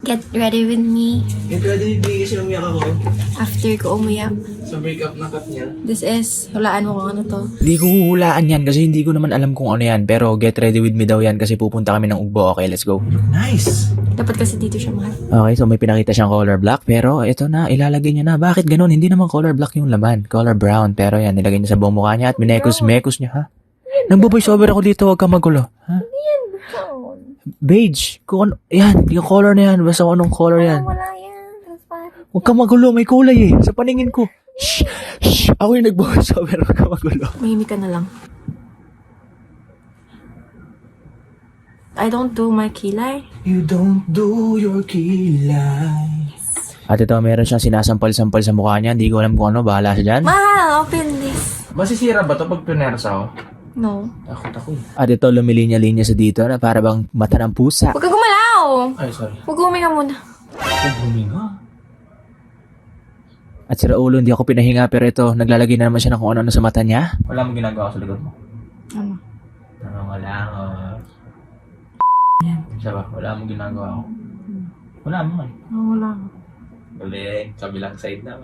Get ready with me. Get ready with me kasi umiyak ako. After ko umiyak. Sa breakup na cut niya. This is, hulaan mo kung ano to. Hindi ko huhulaan yan kasi hindi ko naman alam kung ano yan. Pero get ready with me daw yan kasi pupunta kami ng Ugbo. Okay, let's go. Nice! Dapat kasi dito siya mahal. Okay, so may pinakita siyang color black. Pero ito na, ilalagay niya na. Bakit ganun? Hindi naman color black yung laman. Color brown. Pero yan, nilagay niya sa buong mukha niya at minekos-mekos niya, ha? Nagbo-voice over ako dito. Huwag ka magulo. Ha? Beige. Kung ano, yan. Yung color na yan. Basta kung anong color yan. Wala yan. Transparent. Huwag ka magulo. May kulay eh. Sa paningin ko. Shh! Shh! Ako yung nag-voice over. Huwag ka magulo. Mahimik ka na lang. I don't do my kilay. You don't do your kilay. At ito, meron siyang sinasampal-sampal sa mukha niya. Hindi ko alam kung ano. Bahala siya dyan. Mahal, open this. Masisira ba ito pag pinersa ako? No. Takot ako eh. At ito, lumilinya-linya sa dito na para bang mata ng pusa. Huwag ka gumalaw. Ay, sorry. Huwag huminga muna. Huwag huminga. At si Raulo, hindi ako pinahinga pero ito, naglalagay na naman siya ng kung ano sa mata niya. Wala mo ginagawa sa likod mo. Ano? Wala ako. Siya ba? Wala mo ginagawa ako. Wala mo man. Oh, wala. Galing. Kabilang side na.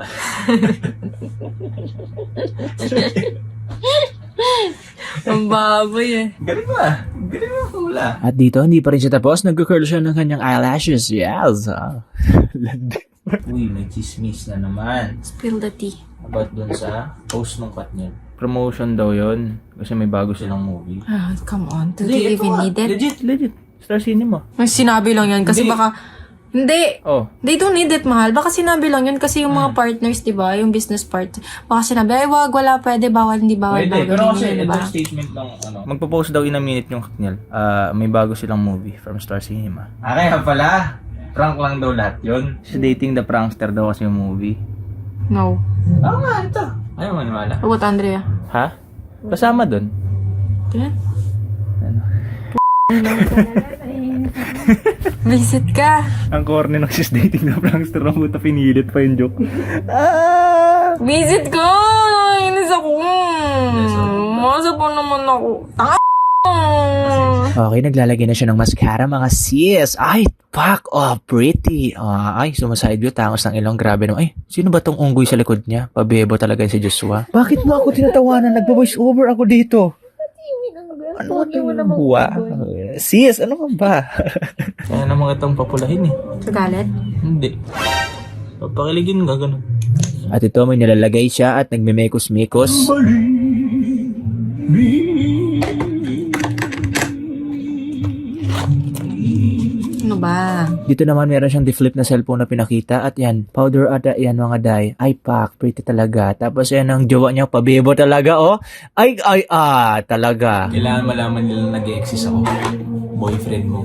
Ang baboy eh. Galing ba? Galing ba kung wala? At dito, hindi pa rin siya tapos. Nag-curl siya ng kanyang eyelashes. Yes. Uy, may chismis na naman. Spill the tea. About dun sa post ng cut niya. Promotion daw yun. Kasi may bago silang movie. Ah, come on. Do they even need it? Legit. Star Cinema. May sinabi lang yan kasi Hindi. baka... Hindi. Oh. They don't need it, mahal. Baka sinabi lang yun kasi yung mga partners, di ba? Yung business part. Baka sinabi, ay wag, wala, pwede, bawal, hindi bawal. Pwede. bawal, Pero ganyan, kasi di ito ba? statement lang ano. Magpo-post daw in a minute yung Katniel. May bago silang movie from Star Cinema. Kaya pala. Prank lang daw lahat yun. Si Dating the Prankster daw kasi yung movie. No. Oo nga, ito. Ayaw maniwala. What, Andrea? Ha? Kasama dun. Tingnan. Ano? Visit ka. Ang corny ng sis Dating the Prankster ng buta pinilit pa yung joke. Visit ka! Inis ako. Masa pa naman ako. Tanga. Okay, naglalagay na siya ng mascara, mga sis. Ay, fuck. Oh, pretty. Ay, sumaside view, tangos ng ilong. Grabe naman. Ay, sino ba tong unggoy sa likod niya? Pabebo talaga si Joshua. Bakit mo ako tinatawanan? Nagbo-voice over ako dito. Ano ito yung buwa? Sis, ano ka ba? Kaya naman itong papulahin eh. Kagalit? Hindi. Papakiligin nga ganun. At ito, may nilalagay siya at nagmimekos-mekos. Ano ba? Dito naman meron siyang deflip na cellphone na pinakita at yan, powder at yan mga day. Ay, pak, pretty talaga. Tapos yan ang jowa niya, pabebo talaga, oh. Ay, talaga. Kailangan malaman nila nag-exist ako. Boyfriend mo.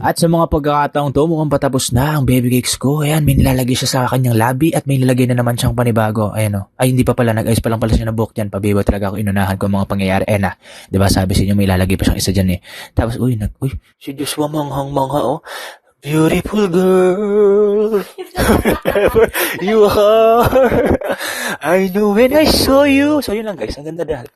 At sa mga pagkakataong to, mukhang patapos na ang baby cakes ko. Ayan, may nilalagay siya sa kanyang labi at may nilalagay na naman siyang panibago. Ayan o. Ay, hindi pa pala. Nag-ayos pa lang pala siya na book dyan. Pabebo talaga ako. Inunahan ko ang mga pangyayari. Ayan na. Diba sabi sa inyo, may ilalagay pa siyang isa dyan eh. Tapos, si Joshua manghang-mangha oh. Beautiful girl. Wherever you are. I know when I saw you. So, yun lang guys. Ang ganda dahil.